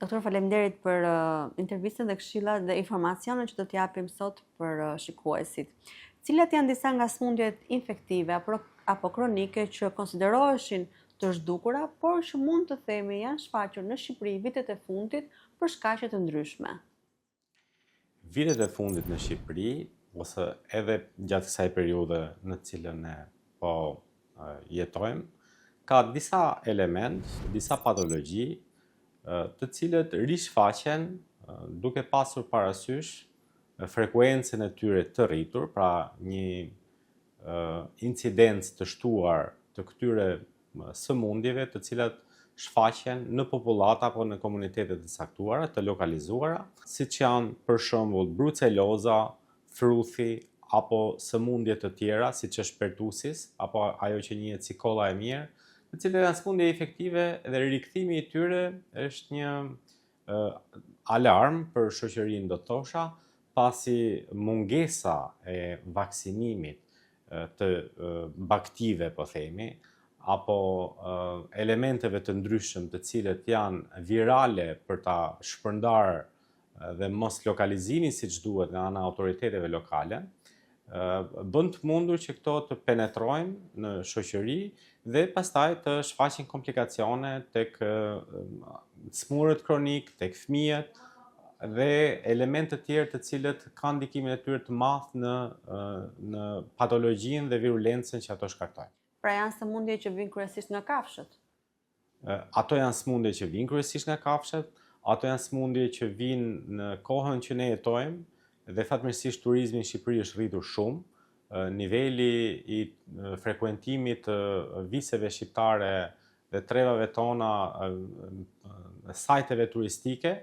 Doktor, faleminderit për intervistën dhe këshillat dhe informacionet që do t'japim sot për shikuesit. Cilat janë disa nga sëmundjet infektive apo kronike që konsideroheshin të zhdukura, por që mund të themi janë shfaqur në Shqipëri vitet e fundit për shkaqe të ndryshme? Vitet e fundit në Shqipëri, ose edhe gjatë kësaj periudhe në cilën ne po jetojmë, ka disa element, disa patologji të cilët rishfaqen duke pasur parasysh frekuencën e tyre të rritur, pra një incidencë të shtuar të këtyre sëmundjeve të cilat shfaqen në popullata apo në komunitetet të caktuara, të lokalizuara, siç janë për shembull bruceloza, fruthi apo sëmundje të tjera siç është pertusis apo ajo që njihet si kolla e mirë, të cilat janë sëmundje efektive dhe rikthimi i tyre është një alarm për shoqërinë, do të thosha, pasi mungesa e vaksinimit të baktive, po themi, apo elementeve të ndryshëm të cilët janë virale për ta shpërndarë dhe mos lokalizimin siç duhet nga ana autoriteteve lokale, bën të mundur që këto të penetrojnë në shoqëri dhe pastaj të shfaqin komplikacione tek smurët kronik, tek fëmijët dhe elemente të tjerë të cilët kanë ndikimin e tyre të madh në patologjinë dhe virulencën që ato shkaktojnë. Pra janë sëmundje që vijnë kryesisht nga kafshët. Ato janë sëmundje që vijnë kryesisht nga kafshët, ato janë sëmundje që vijnë në kohën që ne jetojmë dhe fatmirësisht turizmi në Shqipëri është rritur shumë. Niveli i frekuentimit të viseve shqiptare dhe trevave tona, sajteve turistike,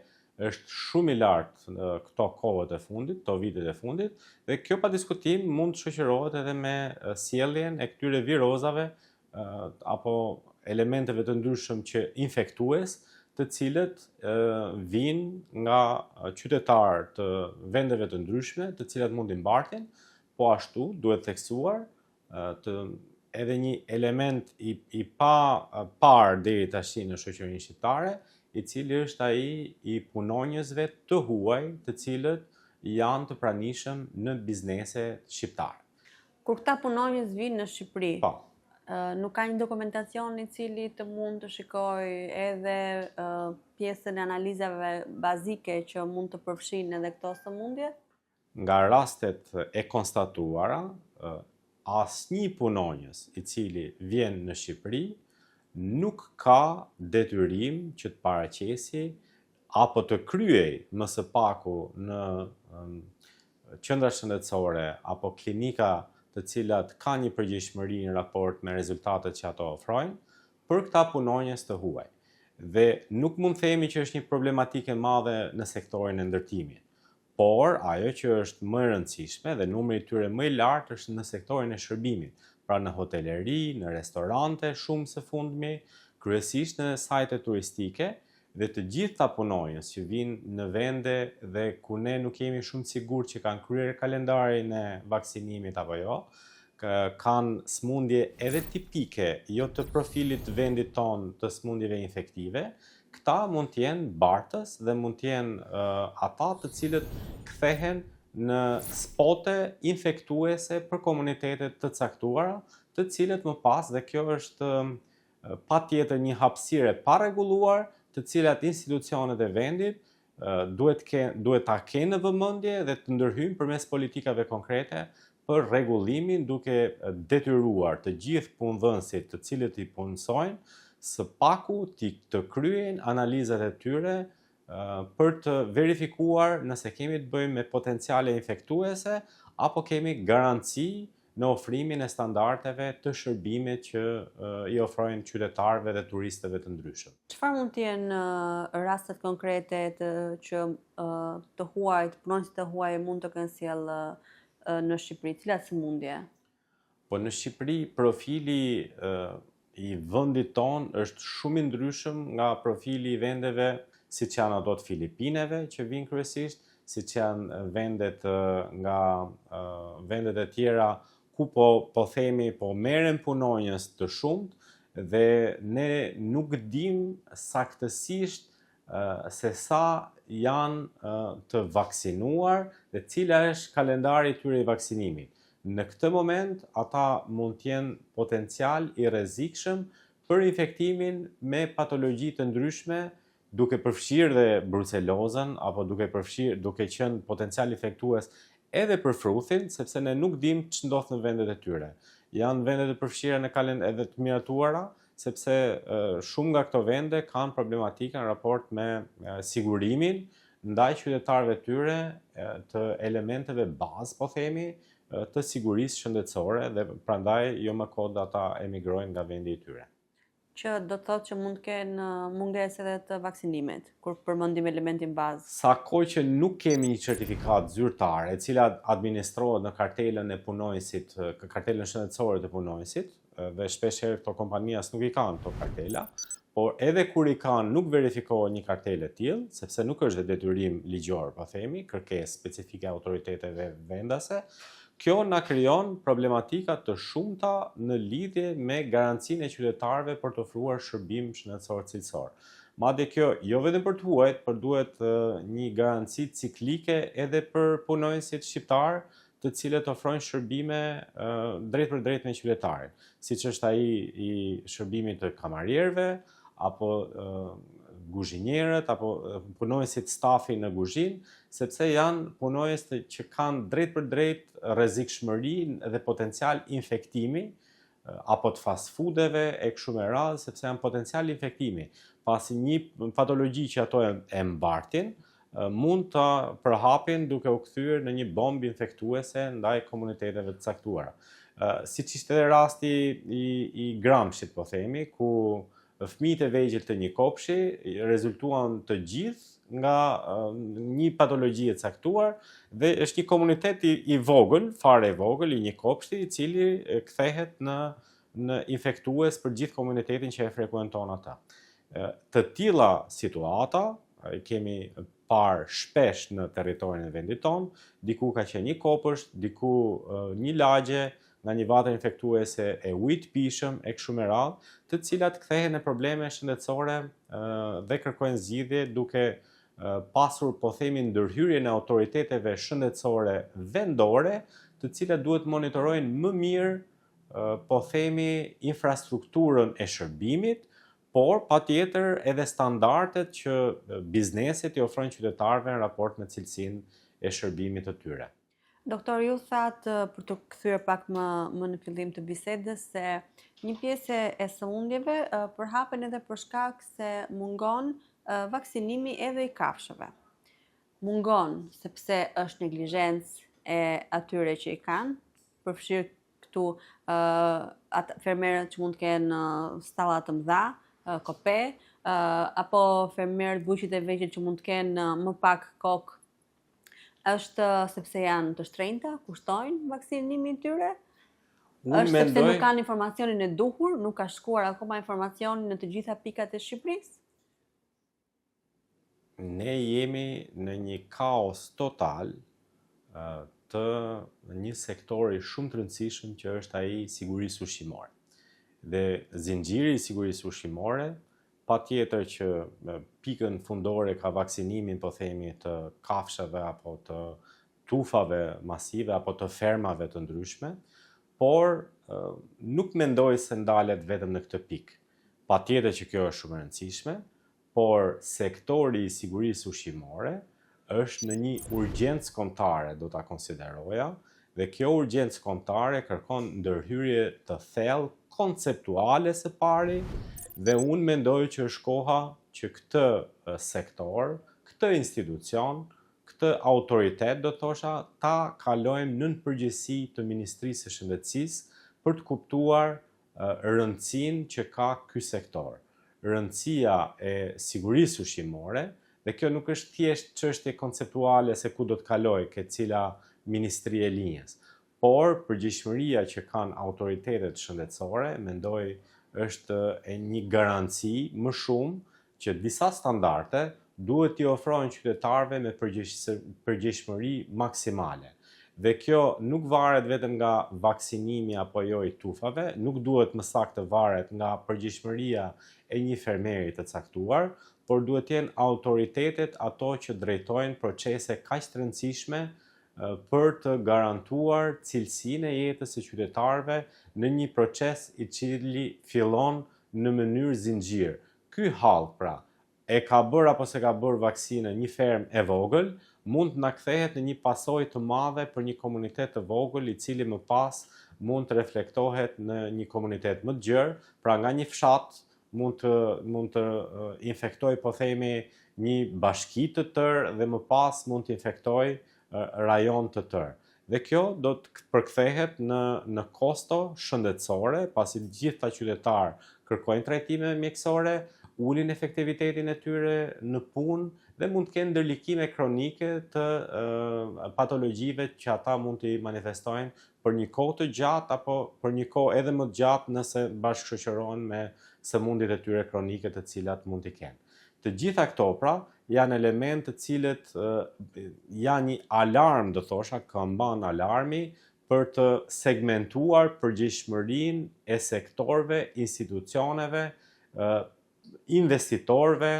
është shumë i lartë këto kohët e fundit, këto vitet e fundit, dhe kjo pa diskutim mund të shoqërohet edhe me sjelljen e këtyre virozave apo elementeve të ndryshëm që infektues, të cilët vijnë nga qytetarë të vendeve të ndryshme, të cilat mund t'i mbartin, po ashtu duhet theksuar edhe një element i parë deri tash në shoqërinë shqiptare, i cili është ai i punonjësve të huaj, të cilët janë të pranishëm në biznese shqiptare. Kur këta punonjës vinë në Shqipëri, Po. Nuk ka një dokumentacion i cili të mund të shikoj edhe pjesën e analizave bazike që mund të përfshin edhe këto sëmundje? Nga rastet e konstatuara, asnjë punonjës i cili vjen në Shqipëri nuk ka detyrim që të paraqesi apo të kryej më së paku në qendra shëndetësore apo klinika të cilat kanë një përgjegjësi në raport me rezultatet që ato ofrojnë për këta punonjës të huaj. Dhe nuk mund themi që është një problematike madhe në sektorin e ndërtimit, por ajo që është më e rëndësishme dhe numri i tyre më i lartë është në sektorin e shërbimit, pra në hoteleri, në restorante, shumë së fundmi, kryesisht në sajte turistike, dhe të gjithë ta punonjës që vinë në vende dhe ku ne nuk jemi shumë sigur që kanë kryer kalendarin e vaksinimit apo jo, kanë sëmundje edhe tipike, jo të profilit vendit ton të sëmundjeve infektive, këta mund të jenë bartës dhe mund të jenë ata të cilët kthehen në spote infektuese për komunitetet të caktuara, të cilët më pas, dhe kjo është patjetër një hapësirë pa rregulluar, të cilat institucionet e vendit duhet ta kenë në vëmendje dhe të ndërhyjnë përmes politikave konkrete për rregullimin, duke detyruar të gjithë punëdhënësit të cilët i punësojnë së paku të kryejnë analizat e tyre për të verifikuar nëse kemi të bëjmë me potenciale infektuese apo kemi garanci në ofrimin e standardeve të shërbimit që i ofrojnë qytetarëve dhe turistëve të ndryshëm. Çfarë mund të jenë rastet konkrete që të huajt, punonjësit të huaj mund të kenë sjell në Shqipëri? Cilat sëmundje? Po në Shqipëri profili i vendit ton është shumë i ndryshëm nga profili i vendeve siç janë ato të Filipineve që vijnë kryesisht, siç janë vendet nga vendet e tjera ku po themi merren punonjës të shumtë dhe ne nuk dim saktësisht se sa janë të vaksinuar dhe cila është kalendari i tyre i vaksinimit. Në këtë moment, ata mund të jenë potencial i rrezikshëm për infektimin me patologji të ndryshme, duke përfshirë dhe brucelozën, apo duke qenë potencial infektues edhe për fruthin, sepse ne nuk dim që ndodh në vendet e tyre. Janë vendet e përfshira në edhe të miratuara, sepse shumë nga këto vende kanë problematika në raport me sigurimin ndaj qytetarëve tyre të elementeve bazë, po themi, të sigurisë shëndetësore dhe prandaj jo më kohë ata emigrojnë nga vendi i tyre. Që do të thotë që mund të kenë mungesë edhe të vaksinimit, kur përmendim elementin bazë. Sa kohë që nuk kemi një certifikat zyrtar, e cila administrohet në kartelën e punonësit, kartelën shëndetësore të punonësit, dhe shpesh herë këto kompania nuk i kanë këto kartela, por edhe kur i kanë nuk verifikohet një kartelë e tillë, sepse nuk është detyrim ligjor, po themi, kërkesë specifike autoriteteve vendase. Kjo na krijon problematika të shumta në lidhje me garancinë e qytetarëve për të ofruar shërbim shëndetësor cilësor. Madje kjo jo vetëm për të huajt, por duhet një garanci ciklike edhe për punonësit shqiptar, të cilët ofrojnë shërbime drejt për drejt me qytetarin, siç është ai i shërbimit të kamarierëve, apo guzhinierët, apo punonësit stafi në kuzhinë, sepse janë punonjës që kanë drejt për drejt rrezikshmëri dhe potencial infektimi, apo të fast foodeve e kështu me radhë, sepse janë potencial infektimi, pasi një patologji që ato e mbartin, mund të përhapin duke u kthyer në një bombë infektuese ndaj komuniteteve të caktuara. Siç ishte edhe rasti i Gramshit, po themi, ku fëmijët e vegjël të një kopshi rezultuan të gjithë nga një patologji e caktuar dhe është një komunitet i vogël, fare i vogël, i një kopshti i cili kthehet në infektues për gjithë komunitetin që e frekuenton ata. Të tilla situata kemi parë shpesh në territorin e vendit tonë, diku ka qenë një kopësht, diku një lagje nga një vatër infektuese e ujit pishëm e kështu me radhë, të cilat kthehen në probleme shëndetësore dhe kërkojnë zgjidhje duke pasur, po themi, ndërhyrjen e autoriteteve shëndetësore vendore, të cilat duhet monitorojnë më mirë, po themi, infrastrukturën e shërbimit, por patjetër edhe standardet që bizneset i ofrojnë qytetarëve në raport me cilësinë e shërbimit të tyre. Doktor, ju thatë, për të kthyer pak më në fillim të bisedës, se një pjesë e sëmundjeve përhapen edhe për shkak se mungon vaksinimi edhe i kafshëve. Mungon sepse është neglizhencë e atyre që i kanë, përfshirë këtu fermerët që mund të kenë stalla të mëdha, kope, apo fermerët bujqit e vegjël që mund të kenë më pak kokë, është sepse janë të shtrenjta, kushtojnë vaksinimin tyre? Është sepse nuk kanë informacionin e duhur, nuk ka shkuar akoma informacioni në të gjitha pikat e Shqipërisë? Ne jemi në një kaos total të një sektori shumë të rëndësishëm që është ai i sigurisë ushqimore. Dhe zinxhiri i sigurisë ushqimore, patjetër që pikën fundore ka vaksinimin, po themi, të kafshëve apo të tufave masive apo të fermave të ndryshme, por nuk mendoj se ndalet vetëm në këtë pikë. Patjetër që kjo është shumë e rëndësishme, por sektori i sigurisë ushqimore është në një urgjencë kombëtare, do ta konsideroja, dhe kjo urgjencë kombëtare kërkon ndërhyrje të thellë konceptuale së pari, dhe unë mendoj që është koha që këtë sektor, këtë institucion, këtë autoritet, do thosha, ta kalojmë nën përgjegjësi të Ministrisë së Shëndetësisë për të kuptuar rëndësinë që ka ky sektor. Rëndësia e sigurisë ushqimore, dhe kjo nuk është thjesht çështje konceptuale se ku do të kalojë ke cila ministri e linjës, por përgjegjësia që kanë autoritetet shëndetësore, mendoj është e një garanci më shumë që disa standarde duhet t'i ofrojnë qytetarëve me përgjegjësi maksimale. Dhe kjo nuk varet vetëm nga vaksinimi apo jo i tufave, nuk duhet më saktë varet nga përgjegjësia e një fermeri të caktuar, por duhet të jenë autoritetet ato që drejtojnë procese kaq të rëndësishme për të garantuar cilësinë e jetës së qytetarëve në një proces i cili fillon në mënyrë zinxhir. Ky hall pra e ka bërë apo se ka bërë vaksinën një ferm e vogël, mund të na kthehet në një pasojë të madhe për një komunitet të vogël i cili më pas mund të reflektohet në një komunitet më të gjerë, pra nga një fshat mund të infektoj po themi një bashki të tërë dhe më pas mund të infektoj rajon të tërë. Dhe kjo do të përkthehet në kosto shëndetësore, pasi të gjithë ta qytetarë kërkojnë trajtime mjekësore, ulin efektivitetin e tyre në punë dhe mund të kenë ndërlikime kronike të patologjive që ata mund të manifestojnë për një kohë të gjatë apo për një kohë edhe më të gjatë nëse bashkëshoqërohen me sëmundjet e tyre kronike të cilat mund të kenë. Të gjitha këto pra janë elementë të cilët janë një alarm, do thosha, këmban alarmi për të segmentuar përgjegjësinë e sektorëve, institucioneve, investitorëve,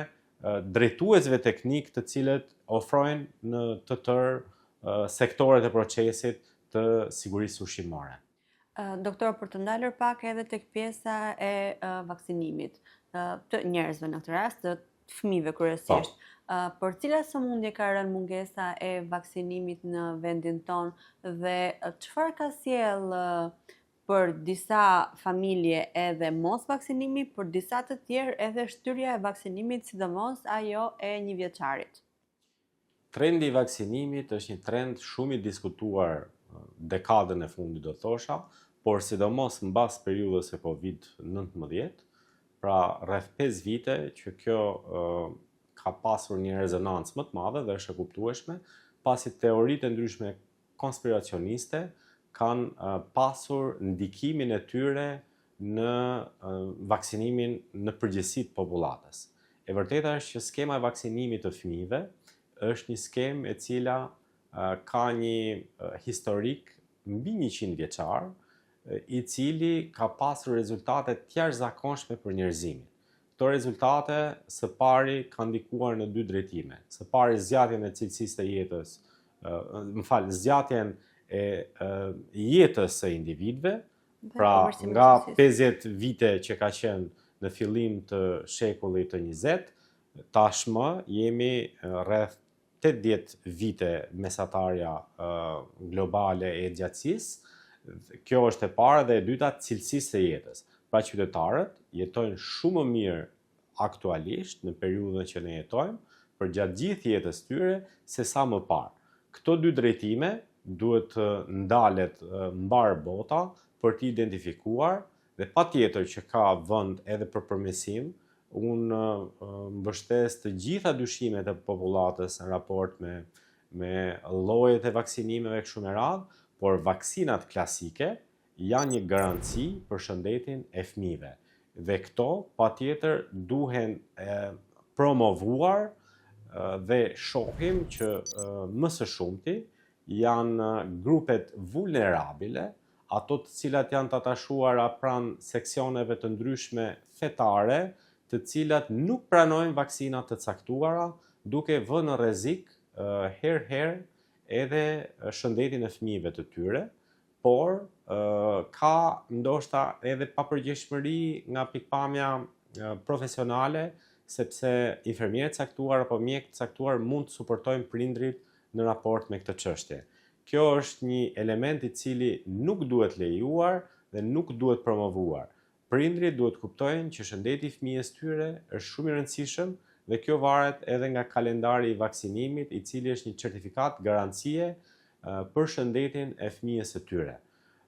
drejtuesve teknik të cilët ofrojnë në të tërë sektorët e procesit të sigurisë ushqimore. Doktor, për të ndalur pak edhe tek pjesa e vaksinimit të njerëzve në këtë rast, të fëmijëve kryesisht. Për cilat sëmundje ka rënë mungesa e vaksinimit në vendin tonë dhe çfarë ka sjell për disa familje edhe mos vaksinimi, për disa të tjerë edhe shtyrja e vaksinimit, sidomos ajo e 1 vjeçarit? Trendi i vaksinimit është një trend shumë i diskutuar dekadën e fundit, do thosha, por sidomos mbas periudhës së Covid-19, pra rreth 5 vite që kjo ka pasur një rezonancë më të madhe dhe është e kuptueshme, pasi teoritë e ndryshme konspiracioniste kanë pasur ndikimin e tyre në vaksinimin në përgjithësi të popullatës. E vërteta është që skema e vaksinimit të fëmijëve është një skemë e cila ka një historik mbi 100 vjeçar, i cili ka pasur rezultate të jashtëzakonshme për njerëzimin. Këto rezultate së pari kanë ndikuar në 2 drejtime. Së pari zgjatjen e cilësisë të jetës, zgjatjen e jetës së individëve, pra nga 50 vite që ka qenë në fillim të shekullit të 20, tashmë jemi rreth 80 vite mesatarja globale e gjatësisë. Kjo është e para, dhe e dyta cilësisë së jetës. Pra qytetarët jetojnë shumë më mirë aktualisht në periudhën që ne jetojmë për gjatë gjithë jetës tyre se sa më parë. Këto 2 drejtime duhet të ndalet mbar bota për të identifikuar dhe patjetër që ka vend edhe për përmirësim. Unë mbështes të gjitha dyshimet e popullatës në raport me llojet e vaksinimeve kështu me radhë, por vaksinat klasike janë një garanci për shëndetin e fëmijëve. Dhe këto patjetër duhen promovuar dhe shohim që më së shumti janë grupet vulnerabile, ato të cilat janë të atashuara pranë seksioneve të ndryshme fetare, të cilat nuk pranojnë vaksinat të caktuara, duke vënë në rrezik herë edhe shëndetin e fëmijëve të tyre, por ka ndoshta edhe papërgjegjësi nga pikpamja profesionale, sepse infermierët caktuar apo mjekët caktuar mund të suportojnë prindrit në raport me këtë çështje. Kjo është një element i cili nuk duhet lejuar dhe nuk duhet promovuar. Prindrit duhet kuptojnë që shëndeti i fëmijës tyre është shumë i rëndësishëm dhe kjo varet edhe nga kalendari i vaksinimit, i cili është një certifikat garancie për shëndetin e fëmijës së tyre.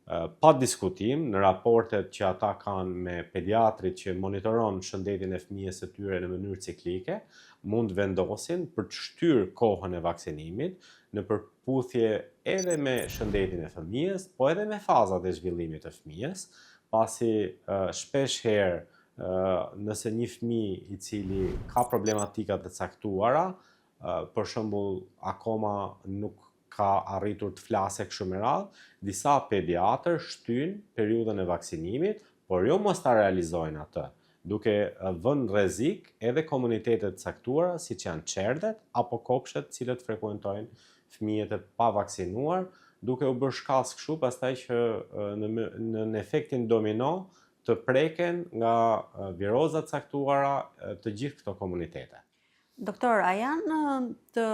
Pa diskutim, në raportet që ata kanë me pediatrit që monitoron shëndetin e fëmijës së tyre në mënyrë ciklike, mund vendosin për të shtyrë kohën e vaksinimit në përputhje edhe me shëndetin e fëmijës, po edhe me fazat e zhvillimit të fëmijës, pasi shpesh herë nëse një fëmijë i cili ka problematika të caktuara, për shembull akoma nuk ka arritur të flasë kështu me radhë, disa pediatër shtyn periudhën e vaksinimit, por jo mos ta realizojnë atë, duke vënë rrezik edhe komunitetet caktuara, siç janë qerdet apo kopshet, cilët frekuentojnë fëmijët e pavaksinuar, duke u bërë shkallës kështu, pastaj që në efektin domino të preken nga virozat caktuara të gjithë këto komunitete. Doktor, a janë të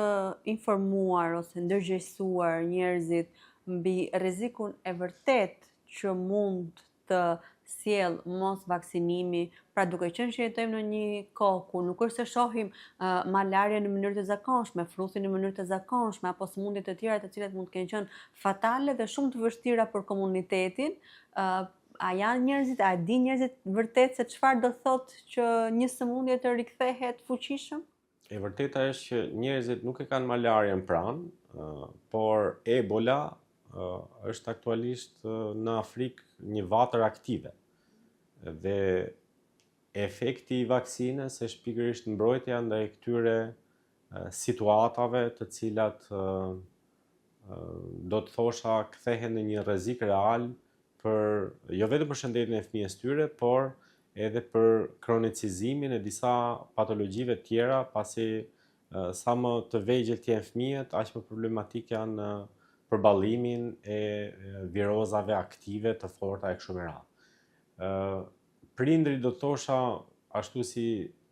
informuar ose ndërgjegjësuar njerëzit mbi rrezikun e vërtet që mund të sjell mos vaksinimi, pra duke qenë që jetojmë në një kohë ku nuk është se shohim malarje në mënyrë të zakonshme, frusin në mënyrë të zakonshme, apo sëmundje të tjera të cilat mund të kenë qenë fatale dhe shumë të vështira për komunitetin, a janë njerëzit, a di njerëzit vërtet se çfarë do thotë që një sëmundje të rikthehet fuqishëm? E vërteta është që njerëzit nuk e kanë malarjen pranë, por Ebola është aktualisht në Afrikë një vatër aktive. Dhe efekti i vaksinës është pikërisht mbrojtja ndaj këtyre situatave të cilat do të thosha kthehen në një rrezik real për jo vetëm për shëndetin e fëmijës tyre, por edhe për kronicizimin e disa patologjive tjera, pasi sa më të vegjël të jenë fëmijët, aq më problematik janë përballimin e virozave aktive të forta e kështu me radhë. Prindrit do të thosha, ashtu si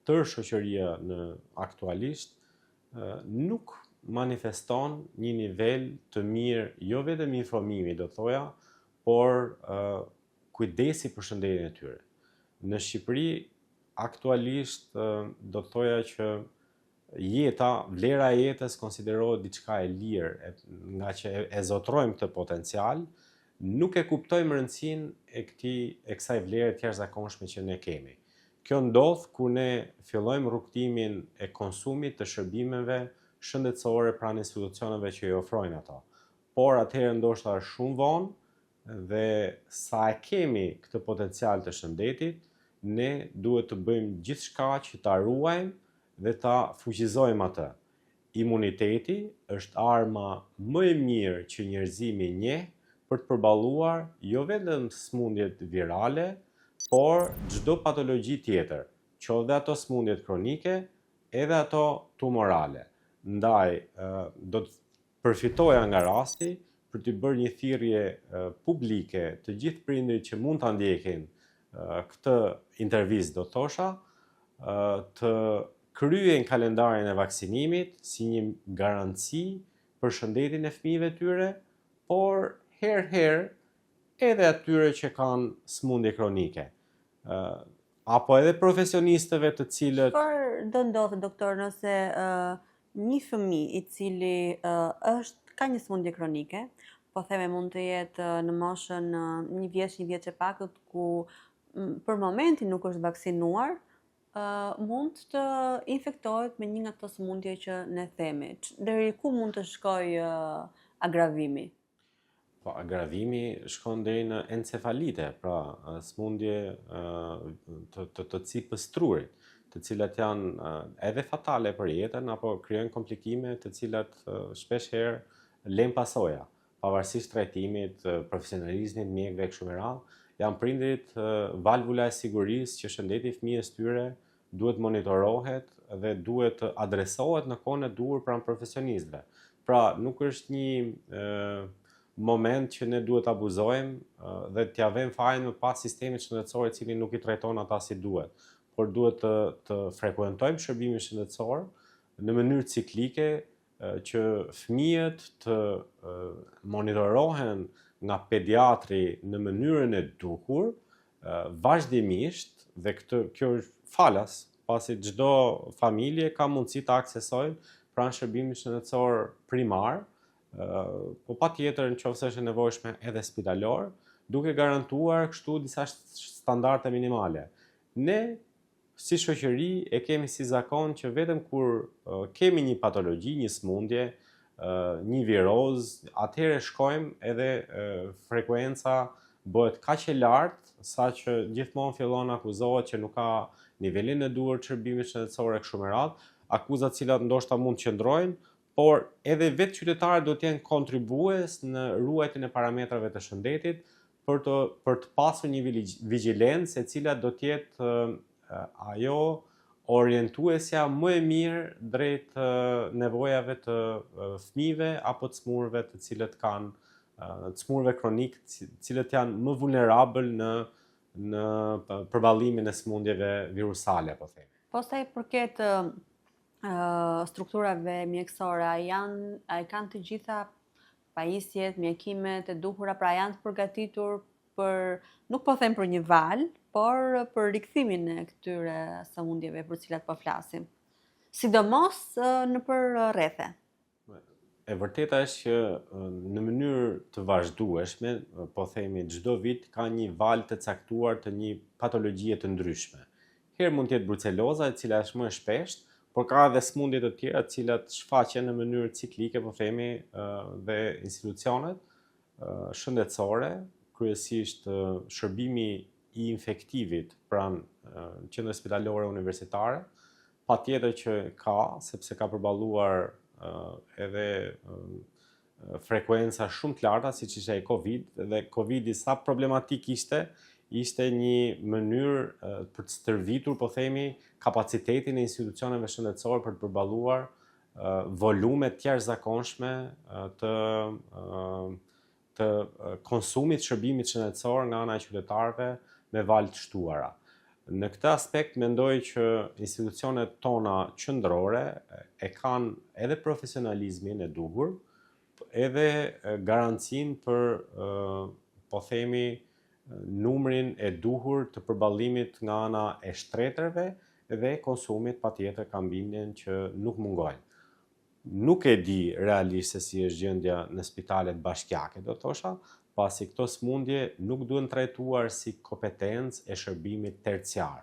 tërë shoqëria në aktualisht, nuk manifeston një nivel të mirë, jo vetëm informimi do thoja, por kujdesi për shëndetin e tyre. Në Shqipëri aktualisht do të thoja që vlera e jetës konsiderohet diçka e lirë, nga që e zotrojmë këtë potencial, nuk e kuptojmë rëndësinë e kësaj vlere të jashtëzakonshme që ne kemi. Kjo ndodh kur ne fillojmë rrugtimin e konsumit të shërbimeve shëndetësore pranë institucioneve që i ofrojnë ato. Por atëherë ndoshta është shumë vonë dhe sa e kemi këtë potencial të shëndetit, ne duhet të bëjmë gjithçka që ta ruajmë dhe ta fuqizojmë atë. Imuniteti është arma më e mirë që njerëzimi njeh për të përballuar jo vetëm sëmundjet virale, por çdo patologji tjetër, qoftë ato sëmundjet kronike, edhe ato tumorale. Ndaj, do të përfitoja nga rasti për të bërë një thirrje publike të gjithë prindërit që mund ta ndjekin këtë intervistë, do thosha, të kryen kalendarin e vaksinimit si një garanci për shëndetin e fëmijëve tyre, por herë edhe atyre që kanë sëmundje kronike. Apo edhe profesionistëve të cilët... Çfarë do ndodhë, doktor, nëse një fëmijë i cili ka një sëmundje kronike, po theme mund të jetë në moshën 1 vjeç, 1 vjeç e pakët, ku për momentin nuk është vaksinuar, mund të infektohet me një nga këto sëmundje që ne themi. Deri ku mund të shkojë agravimi? Po, agravimi shkon deri në encefalite, pra sëmundje të cipës trurit, të cilat janë edhe fatale për jetën, apo krijojnë komplikime të cilat shpesh herë lejnë pasoja, pavarësisht trajtimit, profesionalizmit, mjekëve kështu me radhë. Janë prindrit valvula e sigurisë që shëndeti i fëmijës tyre duhet monitorohet dhe duhet të adresohet në kohën e duhur pranë profesionistëve. Pra, nuk është një moment që ne duhet abuzojmë dhe t'ja vëmë fajin më pas sistemit shëndetësor i cili nuk i trajton ata si duhet, por duhet të frekuentojmë shërbimin shëndetësor në mënyrë ciklike, që fëmijët të monitorohen nga pediatri në mënyrën e duhur, vazhdimisht, dhe kjo është falas, pasi çdo familje ka mundësi të aksesojë pranë shërbimit shëndetësor primar, po patjetër nëse është e nevojshme edhe spitalor, duke garantuar kështu disa standarde minimale. Ne si shoqëri e kemi si zakon që vetëm kur kemi një patologji, një sëmundje, një viroz, atëherë shkojmë edhe frekuenca bëhet kaq e lartë sa që gjithmonë fillon akuzohet që nuk ka nivelin e duhur të shërbimit shëndetësor e kështu me radhë, akuzat cilat ndoshta mund të qëndrojnë, por edhe vetë qytetarët do të jenë kontribues në ruajtjen e parametrave të shëndetit për të pasur një vigjilencë e cila do të jetë ajo orientuesja më e mirë drejt nevojave të fëmijëve apo të smurëve të cilët kanë të smurëve kronik, të cilët janë më vulnerabël në përballimin e smundjeve virusale, po themi. Po sa i përket strukturave mjekësore, a kanë të gjitha pajisjet, mjekimet e duhura, pra janë të përgatitur për, nuk po them për një val, por për rikthimin e këtyre sëmundjeve për cilat po flasim. Sidomos në për rrethe. E vërteta është që në mënyrë të vazhdueshme, po themi çdo vit ka një val të caktuar të një patologjie të ndryshme. Herë mund të jetë bruceloza, e cila është më e shpeshtë, por ka edhe smundje të tjera të cilat shfaqen në mënyrë ciklike, po themi, dhe institucionet shëndetësore, kryesisht shërbimi i infektivit pranë qendrës spitalore universitare, patjetër që ka, sepse ka përballuar edhe frekuenca shumë të larta, siç ishte e Covid, dhe Covidi sa problematik ishte një mënyrë për të stërvitur, po themi, kapacitetin e institucioneve shëndetësore për të përballuar volume të jashtëzakonshme të konsumit shërbimit shëndetësor nga ana e qytetarëve me valë të shtuara. Në këtë aspekt mendoj që institucionet tona qendrore e kanë edhe profesionalizmin e duhur, edhe garancinë për, po themi, numrin e duhur të përballimit nga ana e shtretërve dhe konsumit patjetër kam bindjen që nuk mungojnë. Nuk e di realisht se si është gjendja në spitalet bashkiake, do thosha, pasi këto smundje nuk duhen trajtuar si kompetencë e shërbimit terciar.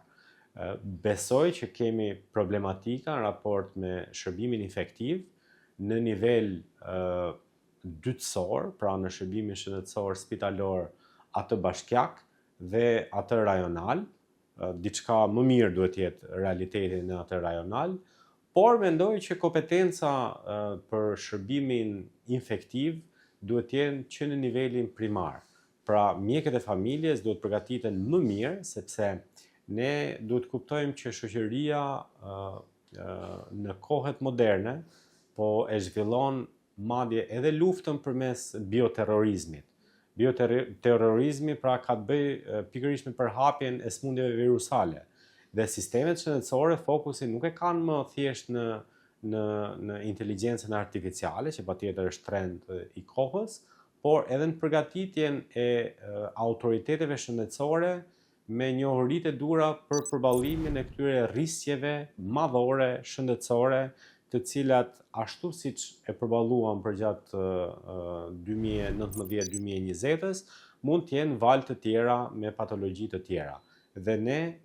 Besoj që kemi problematika në raport me shërbimin infektiv në nivel dytësor, pra në shërbimin shëndetësor spitalor atë bashkiak dhe atë rajonal, diçka më mirë duhet jetë realiteti në atë rajonal, por mendoj që kompetenca për shërbimin infektiv duhet jenë që në nivelin primar. Pra, mjekët e familjes duhet përgatiten më mirë, sepse ne duhet kuptojmë që shoqëria në kohët moderne po e zhvillon madje edhe luftën përmes bioterrorizmit. Bioterrorizmi pra ka të bëjë pikërisht me përhapjen e smundjeve virusale. Dhe sistemet shëndetësore fokusin nuk e kanë më thjesht në inteligjencën artificiale, që patjetër është trend i kohës, por edhe në përgatitjen e autoriteteve shëndetësore me njohuritë e dhura për përballimin e këtyre rrisjeve madhore shëndetësore, të cilat ashtu siç e përballuam përgjatë 2019-2020-s, mund të jenë valë të tjera me patologji të tjera. Dhe ne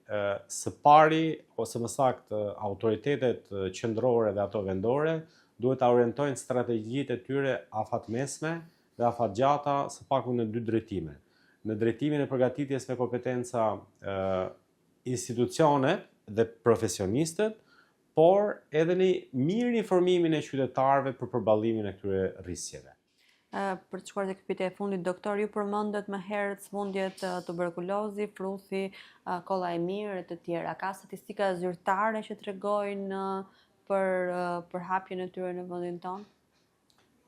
së pari, ose më saktë autoritetet qendrore dhe ato vendore, duhet ta orientojnë strategjitë e tyre afatmesme dhe afatgjata së paku në 2 drejtime. Në drejtimin e përgatitjes me kompetenca institucionet dhe profesionistët, por edhe në mirë informimin e qytetarëve për përballimin e këtyre rrisjeve. Për të shkuar te pyetja e fundit, doktor, ju përmendët më herët smundjet tuberkulozi, fruthi, kolla e mirë e të tjera. Ka statistika zyrtare që tregojnë për hapjen e tyre në vendin tonë?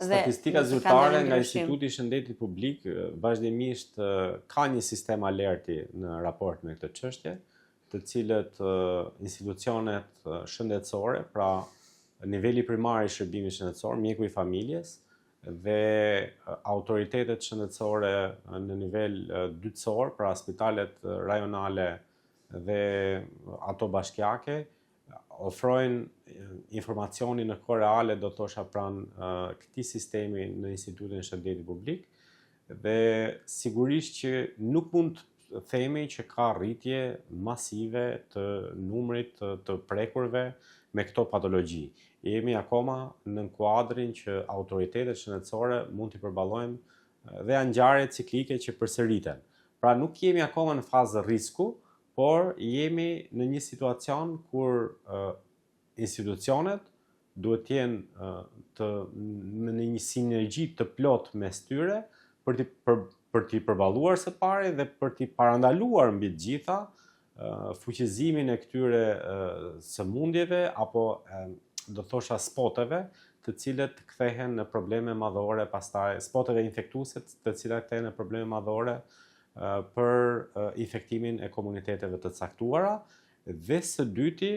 Statistika zyrtare nga Instituti i Shëndetit Publik vazhdimisht ka një sistem alerti në raport me këtë çështje, të cilët institucionet shëndetësore, pra niveli primar i shërbimit shëndetësor, mjeku i familjes, dhe autoritetet shëndetësore në nivel dytësor, pra spitalet rajonale dhe ato bashkiake, ofrojnë informacionin në kohë reale, do thosha pranë këtij sistemi në Institutin e Shëndetit Publik, dhe sigurisht që nuk mund të themi që ka rritje masive të numrit të prekurve me këto patologji. Jemi akoma në kuadrin që autoritetet shëndetësore mund t'i përballojnë dhe janë ngjarje ciklike që përsëriten. Pra nuk jemi akoma në fazë risku, por jemi në një situacion kur institucionet duhet të jenë në një sinergji të plot mes tyre për t'i përballuar së pari dhe për t'i parandaluar mbi të gjitha fuqizimin e këtyre sëmundjeve apo do thosha spoteve të cilët kthehen në probleme madhore pastaj, spoteve infektuese të cilat kthehen në probleme madhore për infektimin e komuniteteve të caktuara, dhe së dyti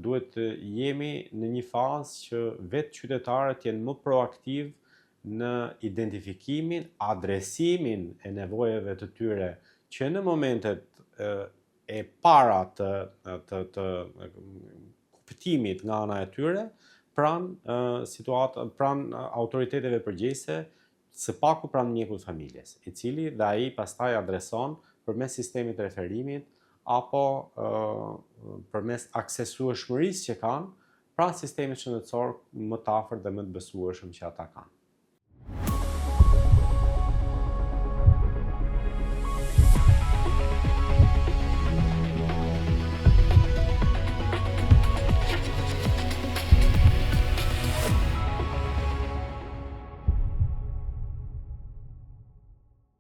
duhet të jemi në një fazë që vetë qytetarët jenë më proaktiv në identifikimin, adresimin e nevojave të tyre që në momentet e para të kuptimit nga ana e tyre pranë autoriteteve përgjegjëse, së paku pranë mjekut familjes, i cili dhe ai pastaj adreson përmes sistemit të referimit apo përmes aksesueshmërisë që kanë pranë sistemit shëndetësor më të afërt dhe më të besueshëm që ata kanë.